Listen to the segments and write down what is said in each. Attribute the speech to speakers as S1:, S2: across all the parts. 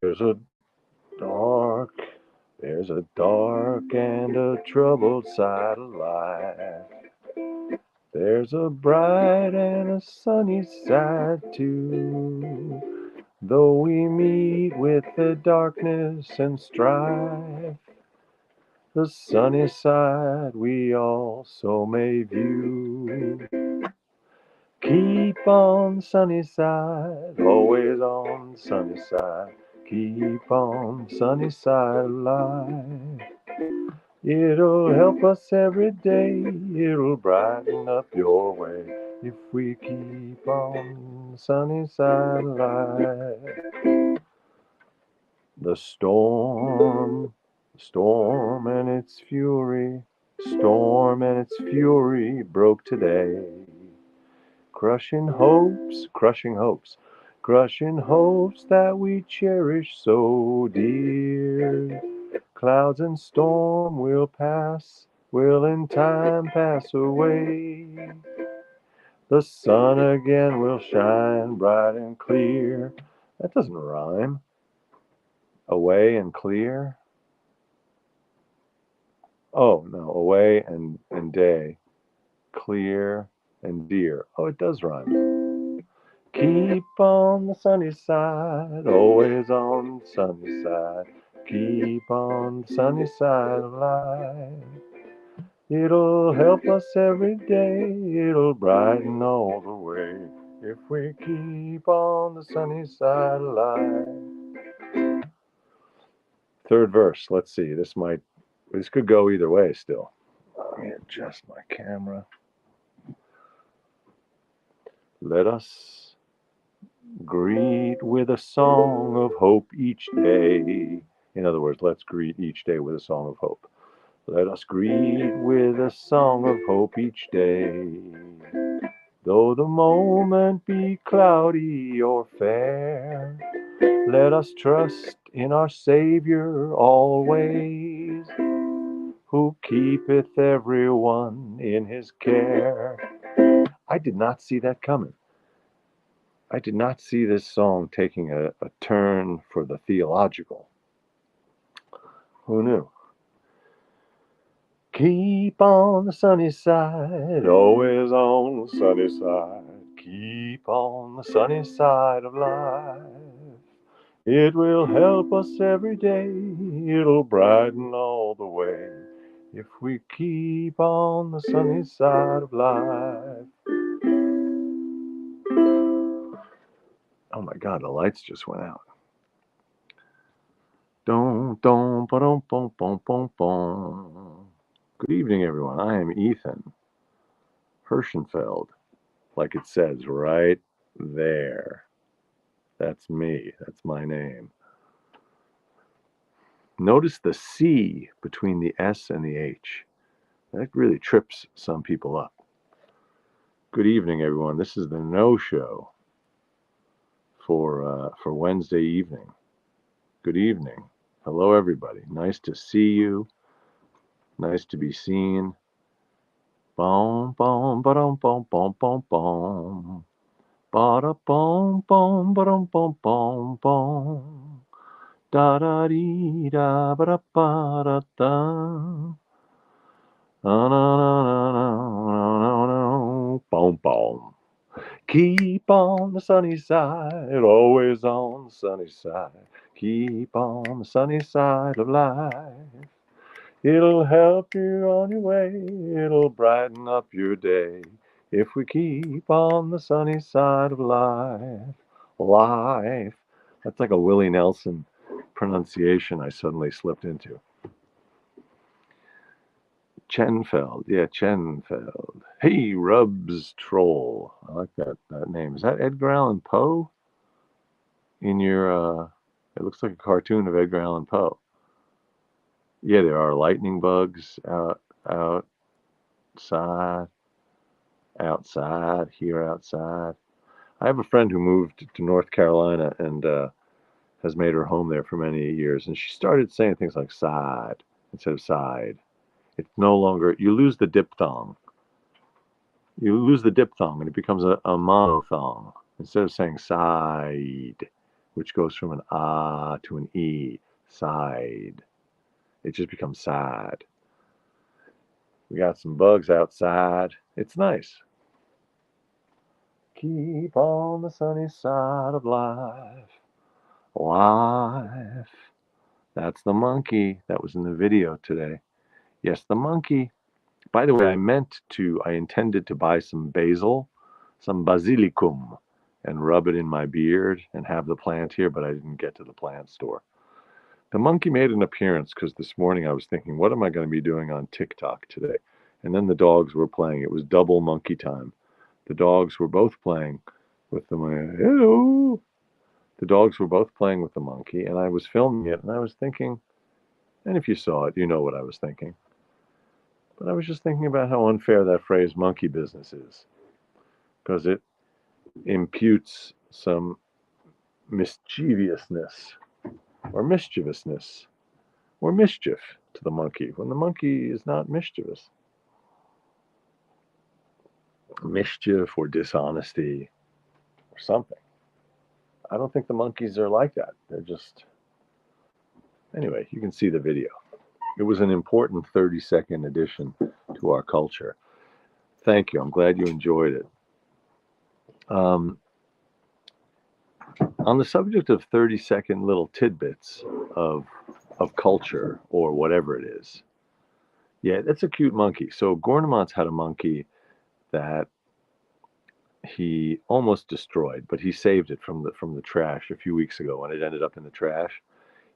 S1: There's a dark, there's a dark and a troubled side of life. There's a bright and a sunny side too. Though we meet with the darkness and strife, the sunny side we also may view. Keep on the sunny side, always on the sunny side. Keep on the sunny side of life. It'll help us every day, it'll brighten up your way if we keep on the sunny side of life. The storm and its fury, storm and its fury broke today. Crushing hopes, crushing hopes, crushing hopes that we cherish so dear. Clouds and storm will pass, will in time pass away. The sun again will shine bright and clear. That doesn't rhyme. Away and clear? Oh, no, away and day. Clear and dear. Oh, it does rhyme. Keep on the sunny side, always on the sunny side. Keep on the sunny side of life. It'll help us every day, it'll brighten all the way if we keep on the sunny side of life. Third verse, let's see, this could go either way still. Let me adjust my camera. Let us greet with a song of hope each day. In other words, let's greet each day with a song of hope. Let us greet with a song of hope each day. Though the moment be cloudy or fair, let us trust in our Savior always, who keepeth everyone in his care. I did not see that coming. I did not see this song taking a turn for the theological. Who knew? Keep on the sunny side, always on the sunny side. Keep on the sunny side of life. It will help us every day, it'll brighten all the way if we keep on the sunny side of life. Oh my God, the lights just went out. Dum dum ba dum bum bum bum bum. Good evening, everyone. I am Ethan Hirschenfeld, like it says right there. That's me. That's my name. Notice the C between the S and the H. That really trips some people up. Good evening, everyone. This is the nosho for Wednesday evening. Good evening. Hello, everybody. Nice to see you. Nice to be seen. Boom, boom, ba-dum, boom, boom, boom, boom. Ba-da, boom, boom, ba-dum, boom, boom, boom. Da da dee da ba da ba da da. Na na na na na na na. Boom boom. Keep on the sunny side, always on the sunny side. Keep on the sunny side of life. It'll help you on your way, it'll brighten up your day if we keep on the sunny side of life. Life. That's like a Willie Nelson pronunciation I suddenly slipped into. Chenfeld, yeah, Chenfeld. Hey, Rubs Troll. I like that name. Is that Edgar Allan Poe? In your, it looks like a cartoon of Edgar Allan Poe. Yeah, there are lightning bugs outside, here outside. I have a friend who moved to North Carolina and has made her home there for many years, and she started saying things like side instead of side. It's no longer, you lose the diphthong. You lose the diphthong and it becomes a monophthong. Instead of saying side, which goes from an ah to an e, side. It just becomes sad. We got some bugs outside. It's nice. Keep on the sunny side of life. Life. That's the monkey that was in the video today. Yes, the monkey. By the way, I intended to buy some basil, some basilicum, and rub it in my beard and have the plant here, but I didn't get to the plant store. The monkey made an appearance because this morning I was thinking, what am I going to be doing on TikTok today? And then the dogs were playing. It was double monkey time. The dogs were both playing with the monkey. Hello. The dogs were both playing with the monkey, and I was filming it, and I was thinking, and if you saw it, you know what I was thinking. But I was just thinking about how unfair that phrase monkey business is, because it imputes some mischievousness or mischievousness or mischief to the monkey when the monkey is not mischievous. Mischief or dishonesty or something. I don't think the monkeys are like that. They're just. Anyway, you can see the video. It was an important 30-second addition to our culture. Thank you. I'm glad you enjoyed it. On the subject of 30-second little tidbits of culture or whatever it is. Yeah, that's a cute monkey. So Gornemont's had a monkey that he almost destroyed, but he saved it from the trash a few weeks ago when it ended up in the trash.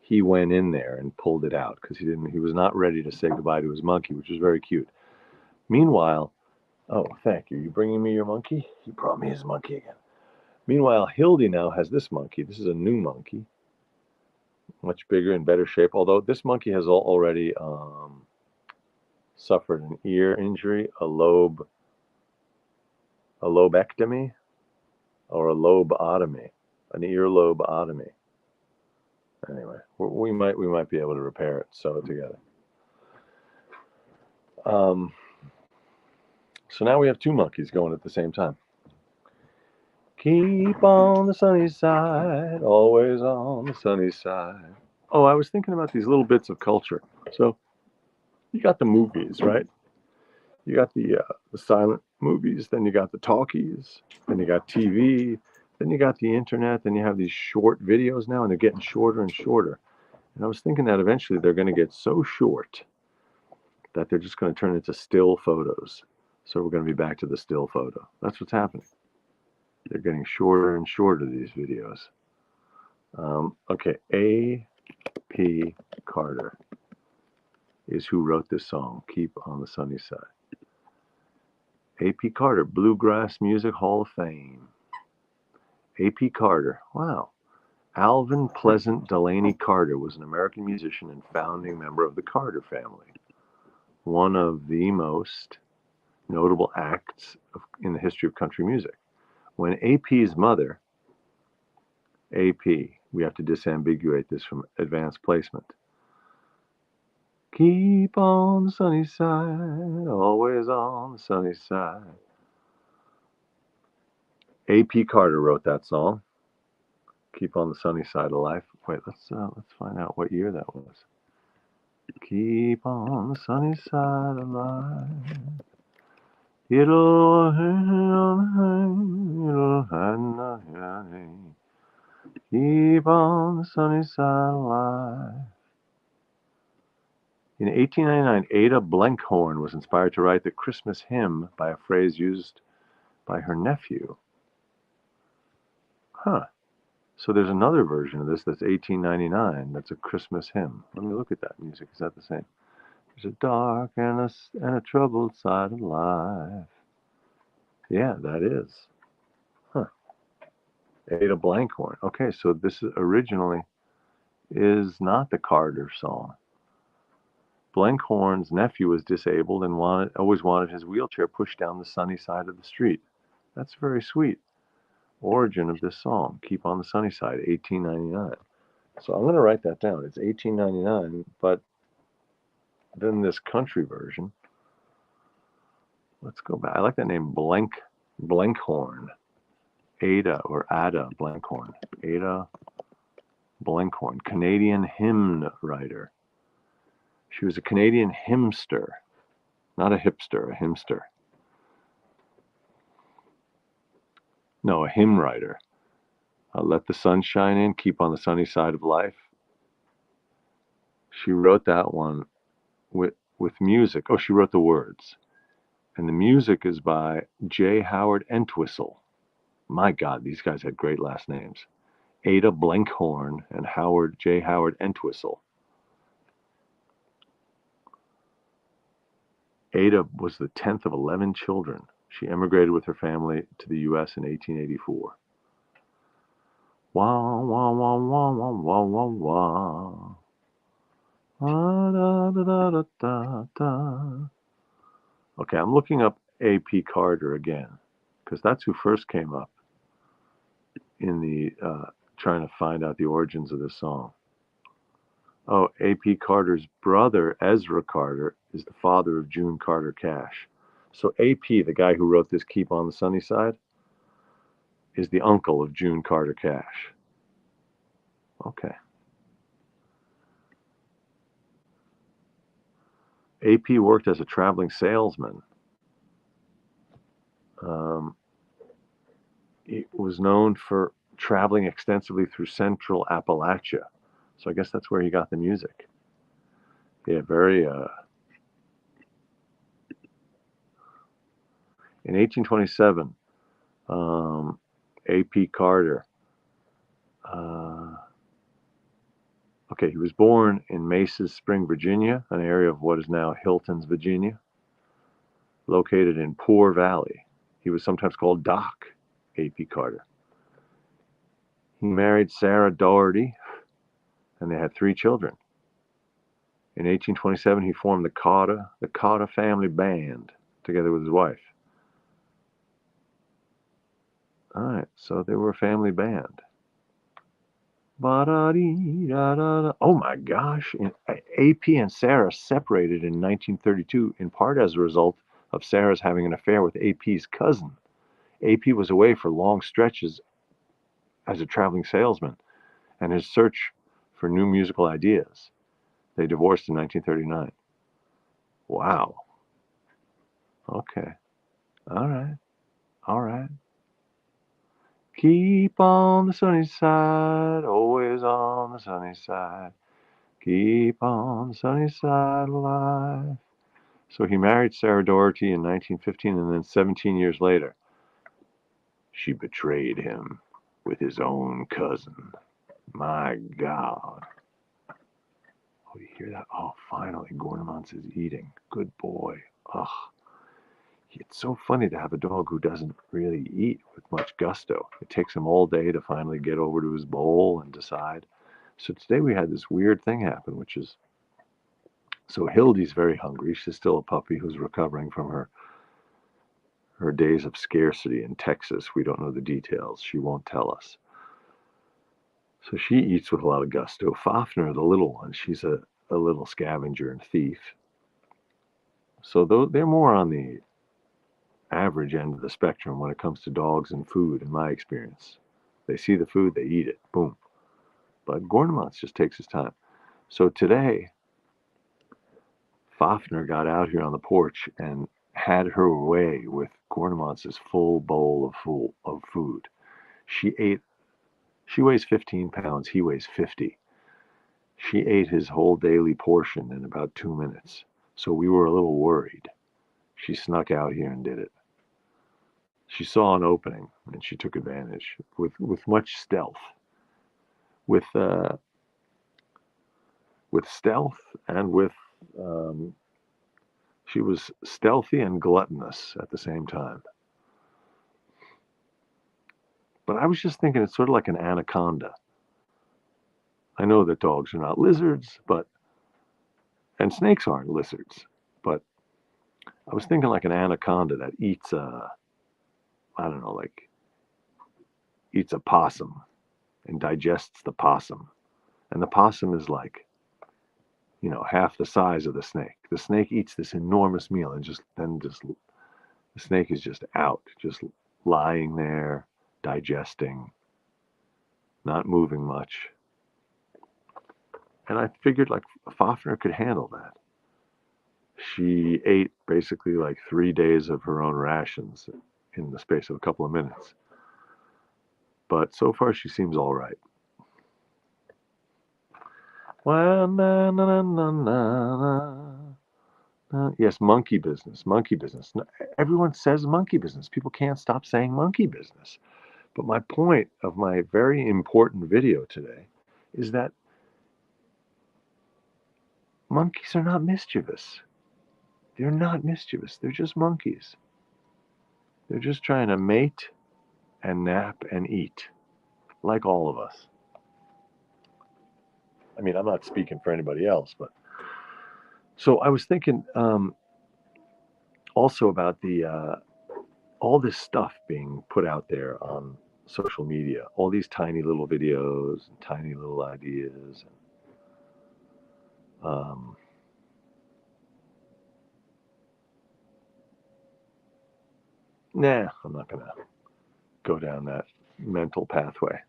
S1: He went in there and pulled it out because he was not ready to say goodbye to his monkey, which was very cute. Meanwhile, oh, thank you. You bringing me your monkey? He brought me his monkey again. Meanwhile, Hildy now has this monkey. This is a new monkey, much bigger and better shape. Although this monkey has already suffered an ear injury, a lobectomy, or a lobotomy, an earlobotomy. Anyway, we might be able to repair it, sew it together. So now we have two monkeys going at the same time. Keep on the sunny side, always on the sunny side. Oh, I was thinking about these little bits of culture. So you got the movies, right? You got the silent movies, then you got the talkies, then you got TV, then you got the internet, then you have these short videos now, and they're getting shorter and shorter. And I was thinking that eventually they're going to get so short that they're just going to turn into still photos. So we're going to be back to the still photo. That's what's happening. They're getting shorter and shorter, these videos. Okay, A.P. Carter is who wrote this song, Keep on the Sunny Side. A.P. Carter, Bluegrass Music Hall of Fame. A.P. Carter, wow. Alvin Pleasant Delaney Carter was an American musician and founding member of the Carter family. One of the most notable acts in the history of country music. When A.P.'s mother, A.P., we have to disambiguate this from advanced placement. Keep on the sunny side, always on the sunny side. A.P. Carter wrote that song. Keep on the sunny side of life. Wait, let's find out what year that was. Keep on the sunny side of life. It'll keep on the sunny side of life. In 1899, Ada Blenkhorn was inspired to write the Christmas hymn by a phrase used by her nephew. Huh. So there's another version of this that's 1899. That's a Christmas hymn. Let me look at that music. Is that the same? There's a dark and a troubled side of life. Yeah, that is. Huh. Ada Blenkhorn. Okay, so this originally is not the Carter song. Blenkhorn's nephew was disabled and always wanted his wheelchair pushed down the sunny side of the street. That's very sweet. Origin of this song, Keep on the Sunny Side, 1899. So I'm going to write that down. It's 1899, but then this country version. Let's go back. I like that name, Blenkhorn. Ada or Ada Blenkhorn. Ada Blenkhorn, Canadian hymn writer. She was a Canadian hymnster, not a hipster, a hymnster. No, a hymn writer. Let the sun shine in, keep on the sunny side of life. She wrote that one with music. Oh, she wrote the words. And the music is by J. Howard Entwistle. My God, these guys had great last names. Ada Blenkhorn and J. Howard Entwistle. Ada was the 10th of 11 children. She emigrated with her family to the U.S. in 1884. Wah, wah, wah, wah, wah, wah, wah, wah. Ah, da, da, da, da, da, da. Okay, I'm looking up A.P. Carter again, because that's who first came up in the trying to find out the origins of this song. Oh, A.P. Carter's brother, Ezra Carter, is the father of June Carter Cash. So A.P., the guy who wrote this Keep on the Sunny Side, is the uncle of June Carter Cash. Okay. A.P. worked as a traveling salesman. He was known for traveling extensively through central Appalachia. So I guess that's where he got the music. Yeah, very. In 1827, A.P. Carter. Okay, he was born in Maces Spring, Virginia, an area of what is now Hilton's, Virginia, located in Poor Valley. He was sometimes called Doc A.P. Carter. He married Sarah Doherty, and they had 3 children. In 1827, he formed the Carter Family Band, together with his wife. All right, so they were a family band. Oh my gosh, A.P. and Sarah separated in 1932, in part as a result of Sarah's having an affair with A.P.'s cousin. A.P. was away for long stretches as a traveling salesman and his search for new musical ideas. They divorced in 1939. Wow. Okay. All right. All right. Keep on the sunny side, always on the sunny side. Keep on the sunny side of life. So he married Sarah Doherty in 1915, and then 17 years later, she betrayed him with his own cousin. My God. Oh, you hear that? Oh, finally, Gornamans is eating. Good boy. Ugh. It's so funny to have a dog who doesn't really eat with much gusto. It takes him all day to finally get over to his bowl and decide. So today we had this weird thing happen, which is, so Hildy's very hungry. She's still a puppy who's recovering from her days of scarcity in Texas. We don't know the details. She won't tell us. So she eats with a lot of gusto. Fafner, the little one, she's a little scavenger and thief. So they're more on the average end of the spectrum when it comes to dogs and food, in my experience. They see the food, they eat it. Boom. But Gornamans just takes his time. So today, Fafner got out here on the porch and had her way with Gornamans' full bowl of food. She weighs 15 pounds, he weighs 50. She ate his whole daily portion in about 2 minutes. So we were a little worried. She snuck out here and did it. She saw an opening and she took advantage with much stealth. With stealth and with she was stealthy and gluttonous at the same time. But I was just thinking it's sort of like an anaconda. I know that dogs are not lizards, and snakes aren't lizards, but I was thinking like an anaconda that eats eats a possum and digests the possum. And the possum is like, half the size of the snake. The snake eats this enormous meal and the snake is just out, just lying there, digesting, not moving much. And I figured like Fafner could handle that. She ate basically like 3 days of her own rations in the space of a couple of minutes. But so far she seems all right. Well, na, na, na, na, na. Yes, monkey business, monkey business. Everyone says monkey business. People can't stop saying monkey business. But my point of my very important video today is that monkeys are not mischievous. They're not mischievous. They're just monkeys. They're just trying to mate and nap and eat, like all of us. I mean, I'm not speaking for anybody else, but so I was thinking also about the all this stuff being put out there on social media, all these tiny little videos and tiny little ideas. Um, nah, I'm not going to go down that mental pathway.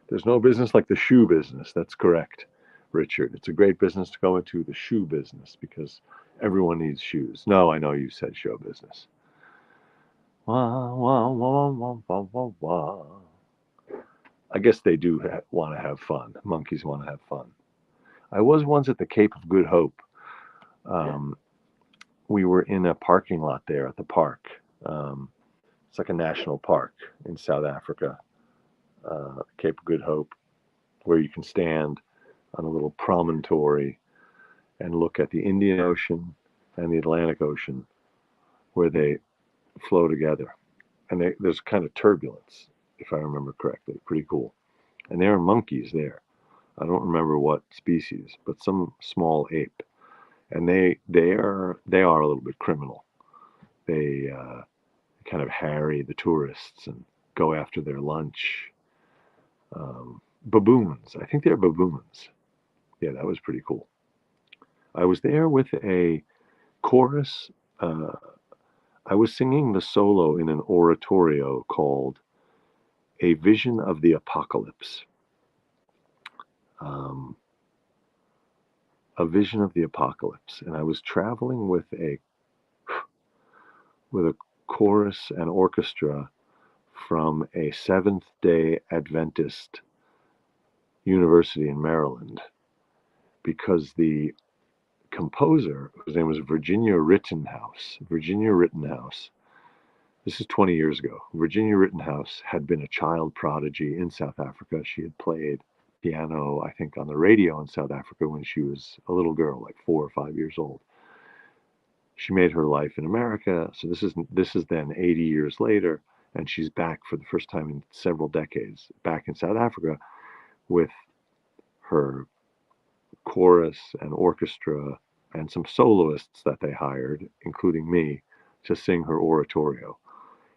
S1: There's no business like the shoe business. That's correct, Richard. It's a great business to go into, the shoe business, because everyone needs shoes. No, I know you said show business. Wah, wah, wah, wah, wah, wah, wah. I guess they do want to have fun. Monkeys want to have fun. I was once at the Cape of Good Hope. We were in a parking lot there at the park. It's like a national park in South Africa, Cape of Good Hope, where you can stand on a little promontory and look at the Indian Ocean and the Atlantic Ocean, where they flow together. And there's kind of turbulence, if I remember correctly. Pretty cool. And there are monkeys there. I don't remember what species, but some small ape. And they are a little bit criminal. They kind of harry the tourists and go after their lunch. Baboons. I think they're baboons. Yeah, that was pretty cool. I was there with a chorus. I was singing the solo in an oratorio called A Vision of the Apocalypse. A Vision of the Apocalypse. And I was traveling with a chorus and orchestra from a Seventh-day Adventist university in Maryland, because the composer, whose name was Virginia Rittenhouse, this is 20 years ago. Virginia Rittenhouse had been a child prodigy in South Africa. She had played piano, I think, on the radio in South Africa when she was a little girl, like 4 or 5 years old. She made her life in America. So this is then 80 years later, and she's back for the first time in several decades, back in South Africa with her chorus and orchestra and some soloists that they hired, including me, to sing her oratorio.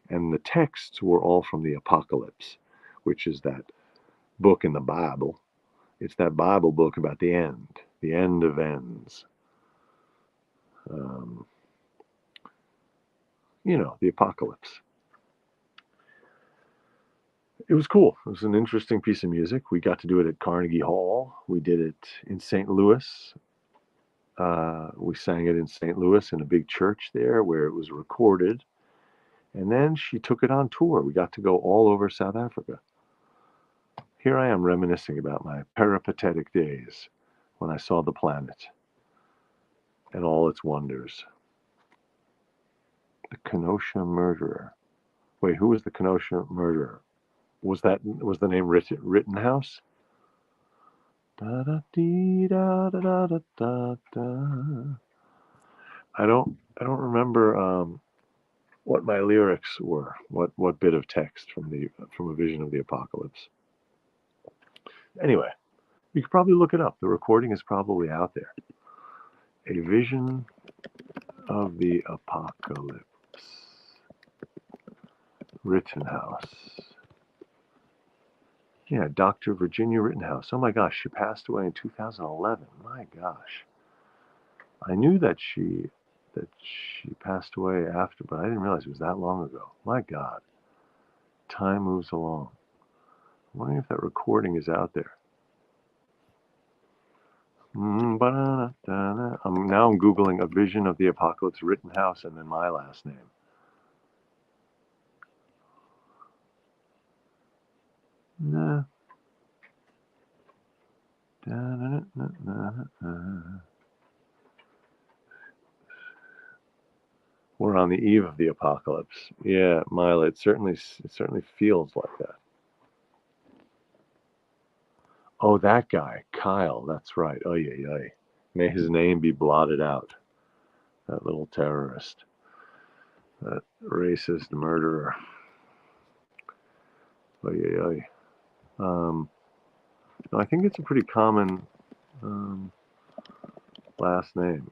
S1: And the texts were all from the Apocalypse, which is that book in the Bible. It's that Bible book about the end of ends. The apocalypse. It was cool. It was an interesting piece of music. We got to do it at Carnegie Hall. We did it in St. Louis. We sang it in St. Louis in a big church there where it was recorded. And then she took it on tour. We got to go all over South Africa. Here I am reminiscing about my peripatetic days when I saw the planet and all its wonders. The Kenosha murderer. Wait, who was the Kenosha murderer? Was the name Rittenhouse? Da da dee da da da da da da. I don't remember what my lyrics were. What bit of text from A Vision of the Apocalypse. Anyway, you could probably look it up. The recording is probably out there. A Vision of the Apocalypse. Rittenhouse. Yeah, Dr. Virginia Rittenhouse. Oh my gosh, she passed away in 2011. My gosh. I knew that she passed away after, but I didn't realize it was that long ago. My God. Time moves along. I'm wondering if that recording is out there. I'm Googling A Vision of the Apocalypse, Rittenhouse, and then my last name. Nah. We're on the eve of the apocalypse. Yeah, Mila, it certainly feels like that. Oh, that guy, Kyle. That's right. Oh, yeah. May his name be blotted out. That little terrorist. That racist murderer. Oh, yeah. I think it's a pretty common last name.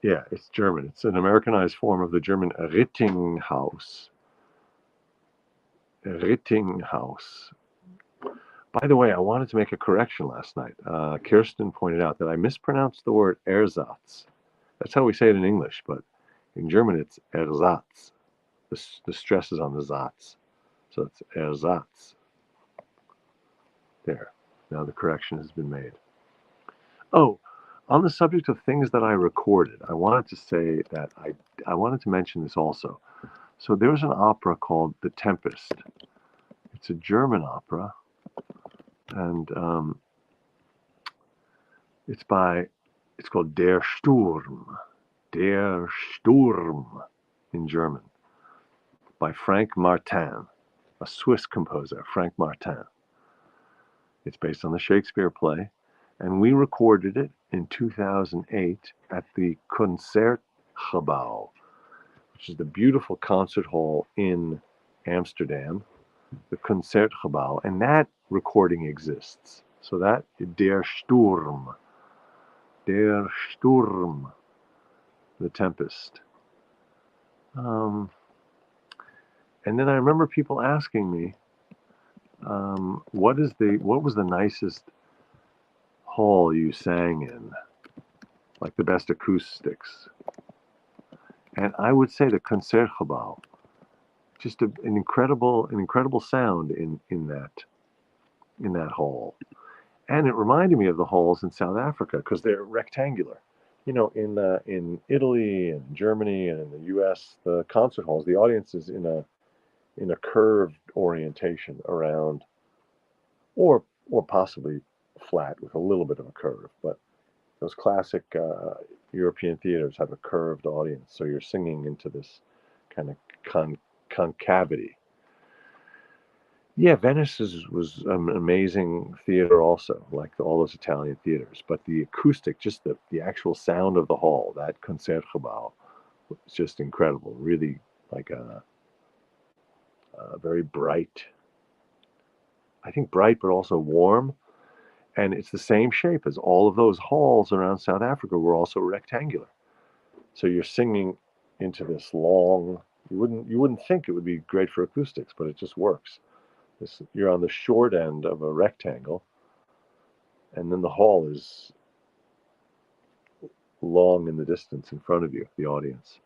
S1: Yeah, it's German. It's an Americanized form of the German Rittinghaus. Rittinghaus. By the way, I wanted to make a correction last night. Kirsten pointed out that I mispronounced the word Ersatz. That's how we say it in English, but in German it's Ersatz. The stress is on the Satz. So it's Ersatz. There. Now the correction has been made. Oh, on the subject of things that I recorded, I wanted to say that I wanted to mention this also. So there was an opera called The Tempest. It's a German opera, and it's called Der Sturm in German, by Frank Martin, a Swiss composer, Frank Martin. It's based on the Shakespeare play, and we recorded it in 2008 at the Concertgebouw, which is the beautiful concert hall in Amsterdam, the Concertgebouw, and that recording exists. So that, Der Sturm, The Tempest. And then I remember people asking me, what was the nicest hall you sang in, like the best acoustics? And I would say the Concertgebouw. Just an incredible sound in that hall. And it reminded me of the halls in South Africa because they're rectangular. In Italy and Germany and in the U.S., the concert halls, the audience is in a curved orientation around, or possibly flat with a little bit of a curve. But those classic European theaters have a curved audience, so you're singing into this kind of concavity. Yeah, Venice was an amazing theater also, like all those Italian theaters. But the acoustic, just the actual sound of the hall, that Concertgebouw, was just incredible. Really like a very bright, I think bright, but also warm. And it's the same shape as all of those halls around South Africa were also rectangular. So you're singing into this long, you wouldn't think it would be great for acoustics, but it just works. You're on the short end of a rectangle, and then the hall is long in the distance in front of you, the audience.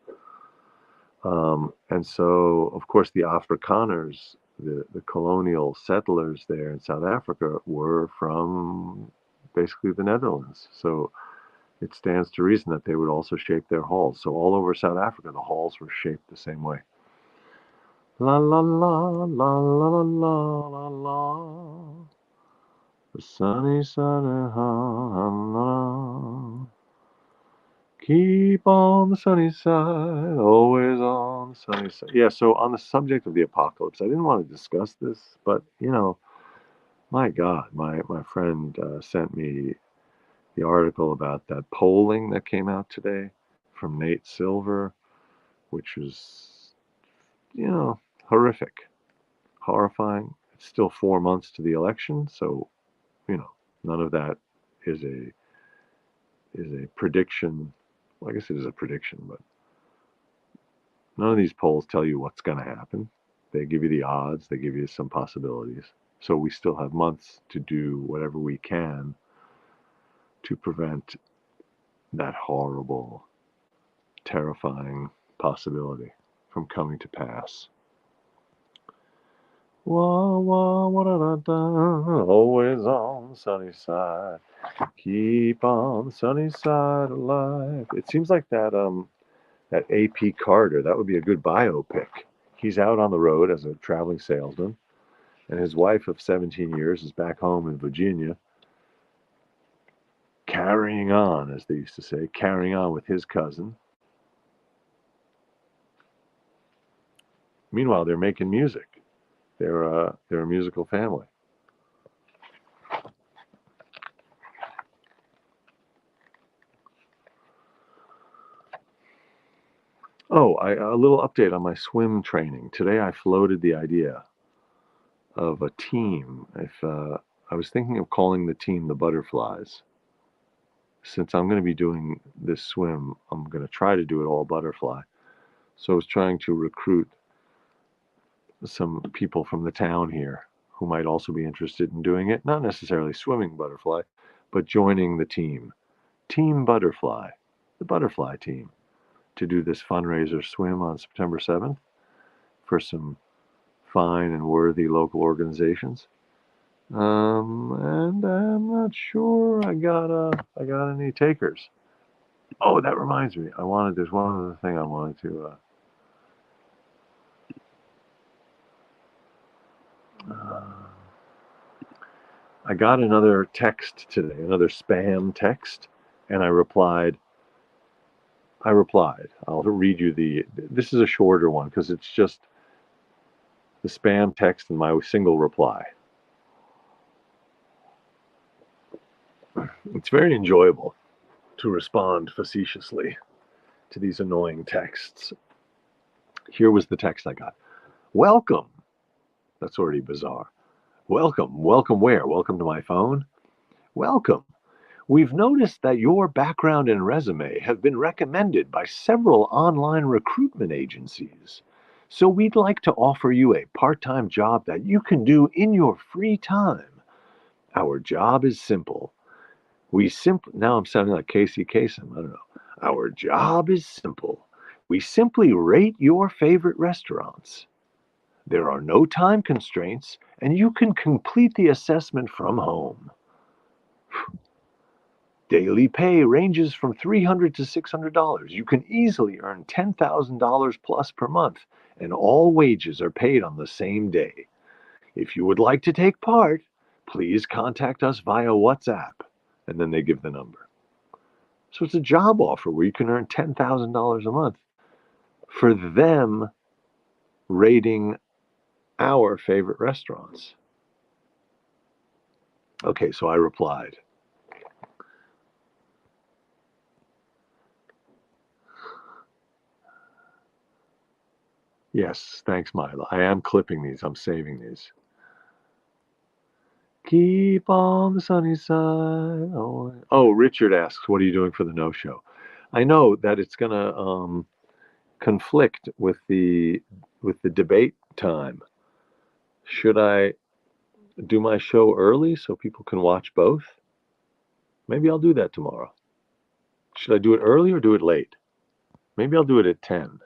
S1: And so, of course, the Afrikaners, the colonial settlers there in South Africa, were from basically the Netherlands. So it stands to reason that they would also shape their halls. So all over South Africa, the halls were shaped the same way. La la la la la la la la la. The sunny side of Hana. Keep on the sunny side, always on the sunny side. Yeah, so on the subject of the apocalypse, I didn't want to discuss this, but my God, my friend sent me the article about that polling that came out today from Nate Silver, which was, horrific, horrifying. It's still 4 months to the election, so none of that is a prediction. Well, I guess it is a prediction, but none of these polls tell you what's going to happen. They give you the odds, they give you some possibilities. So we still have months to do whatever we can to prevent that horrible, terrifying possibility from coming to pass. Wah, wah, wah, da, da, da, always on the sunny side. Keep on the sunny side of life. It seems like that A.P. Carter, that would be a good biopic. He's out on the road as a traveling salesman, and his wife of 17 years is back home in Virginia, carrying on, as they used to say, carrying on with his cousin. Meanwhile, they're making music. They're a musical family. Oh, a little update on my swim training. Today I floated the idea of a team. If I was thinking of calling the team the Butterflies. Since I'm going to be doing this swim, I'm going to try to do it all butterfly. So I was trying to recruit some people from the town here who might also be interested in doing it. Not necessarily swimming butterfly, but joining the team. Team Butterfly, the butterfly team, to do this fundraiser swim on September 7th for some fine and worthy local organizations. And I'm not sure I got any takers. Oh, that reminds me. There's one other thing I wanted to. I got another text today, another spam text, and I replied. I'll read you this is a shorter one because it's just the spam text and my single reply. It's very enjoyable to respond facetiously to these annoying texts. Here was the text I got. Welcome. That's already bizarre. Welcome. Welcome where? Welcome to my phone? Welcome. We've noticed that your background and resume have been recommended by several online recruitment agencies. So we'd like to offer you a part-time job that you can do in your free time. Our job is simple. Now I'm sounding like Casey Kasem. I don't know. Our job is simple. We simply rate your favorite restaurants. There are no time constraints, and you can complete the assessment from home. Daily pay ranges from $300 to $600. You can easily earn $10,000 plus per month, and all wages are paid on the same day. If you would like to take part, please contact us via WhatsApp. And then they give the number. So it's a job offer where you can earn $10,000 a month for them rating our favorite restaurants. Okay, so I replied. Yes, thanks, Mila. I am clipping these. I'm saving these. Keep on the sunny side. Oh, Richard asks, what are you doing for the no-show? I know that it's going to conflict with the debate time. Should I do my show early so people can watch both? Maybe I'll do that tomorrow. Should I do it early or do it late? Maybe I'll do it at 10.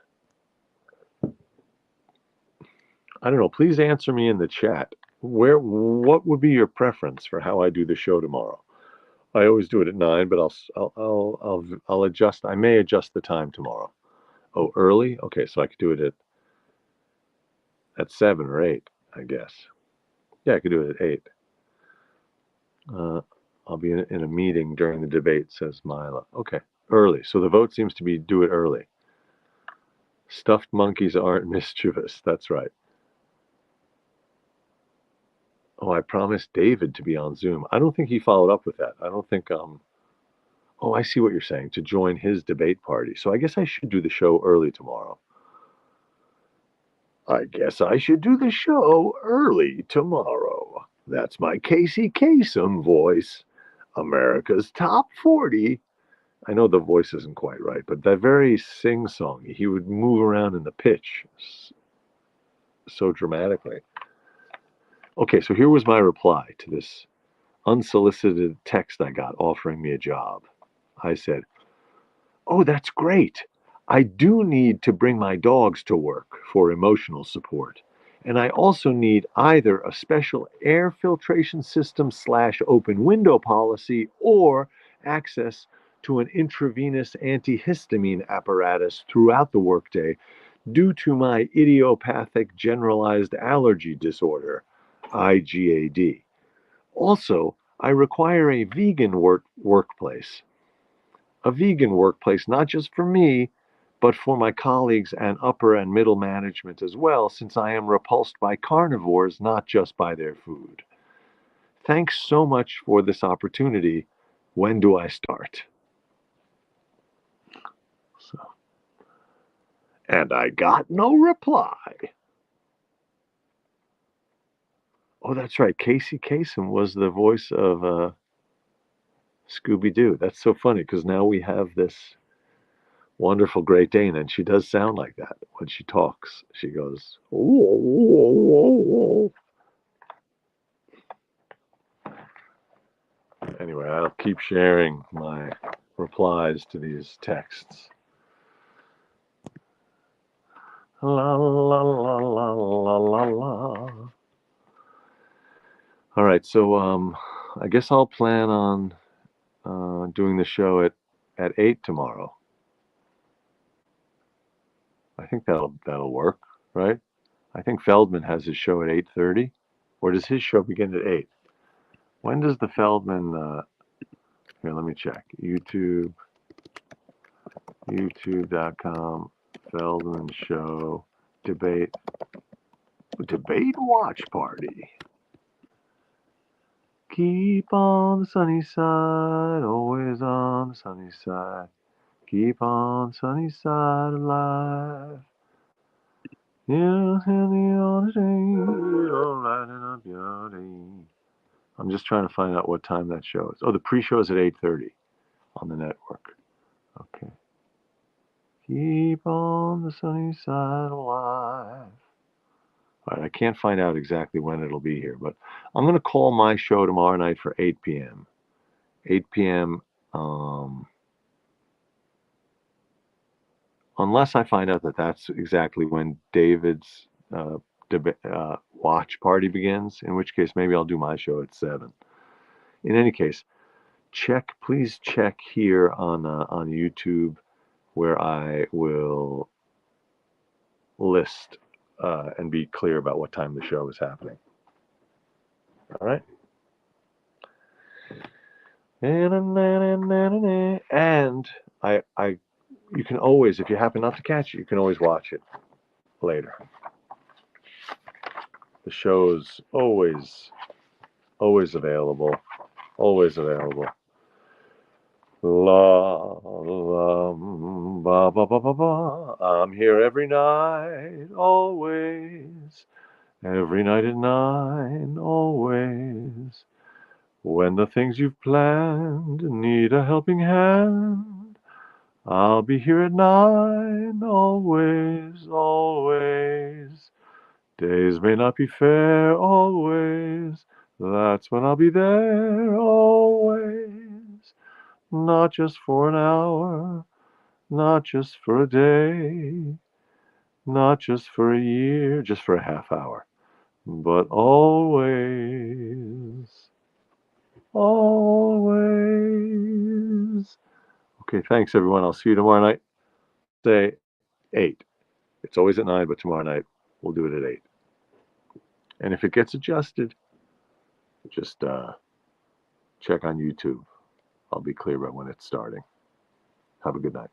S1: I don't know. Please answer me in the chat. What would be your preference for how I do the show tomorrow? I always do it at 9, but I'll adjust. I may adjust the time tomorrow. Oh, early? Okay, so I could do it at 7 or 8, I guess. Yeah, I could do it at 8. I'll be in a meeting during the debate, says Mila. Okay, early. So the vote seems to be do it early. Stuffed monkeys aren't mischievous. That's right. Oh, I promised David to be on Zoom. I don't think he followed up with that. I don't think, oh, I see what you're saying, to join his debate party. So I guess I should do the show early tomorrow. I guess I should do the show early tomorrow. That's my Casey Kasem voice. America's Top 40. I know the voice isn't quite right, but that very sing-songy. He would move around in the pitch so dramatically. Okay, so here was my reply to this unsolicited text I got offering me a job. I said, oh, that's great. I do need to bring my dogs to work for emotional support. And I also need either a special air filtration system / open window policy or access to an intravenous antihistamine apparatus throughout the workday due to my idiopathic generalized allergy disorder, IGAD. Also, I require a vegan workplace. A vegan workplace, not just for me, but for my colleagues and upper and middle management as well, since I am repulsed by carnivores, not just by their food. Thanks so much for this opportunity. When do I start? So, and I got no reply. Oh, that's right. Casey Kasem was the voice of Scooby-Doo. That's so funny because now we have this wonderful Great Dane, and she does sound like that when she talks. She goes, "Whoa, whoa, whoa, whoa." Anyway, I'll keep sharing my replies to these texts. La la la la la la la. All right, so I guess I'll plan on doing the show at 8 tomorrow. I think that'll work, right? I think Feldman has his show at 8:30, or does his show begin at 8? When does the Feldman? Here, let me check. YouTube.com, Feldman Show, debate watch party. Keep on the sunny side, always on the sunny side. Keep on the sunny side of life. Yeah, lighting up your day. I'm just trying to find out what time that show is. Oh, the pre-show is at 8:30 on the network. Okay. Keep on the sunny side of life. All right, I can't find out exactly when it'll be here, but I'm going to call my show tomorrow night for 8 p.m. 8 p.m. Unless I find out that that's exactly when David's watch party begins, in which case maybe I'll do my show at 7. In any case, please check here on YouTube where I will list and be clear about what time the show is happening. All right. And you can always, if you happen not to catch it, you can always watch it later. The show's always available. Always available. La la ba ba ba ba ba. I'm here every night, always. Every night at 9, always. When the things you've planned need a helping hand, I'll be here at 9, always, always. Days may not be fair, always. That's when I'll be there, always. Not just for an hour, not just for a day, not just for a year, just for a half hour, but always, always. Okay, thanks everyone. I'll see you tomorrow night. Say 8. It's always at 9, but tomorrow night we'll do it at 8. And if it gets adjusted, just check on YouTube. I'll be clear about when it's starting. Have a good night.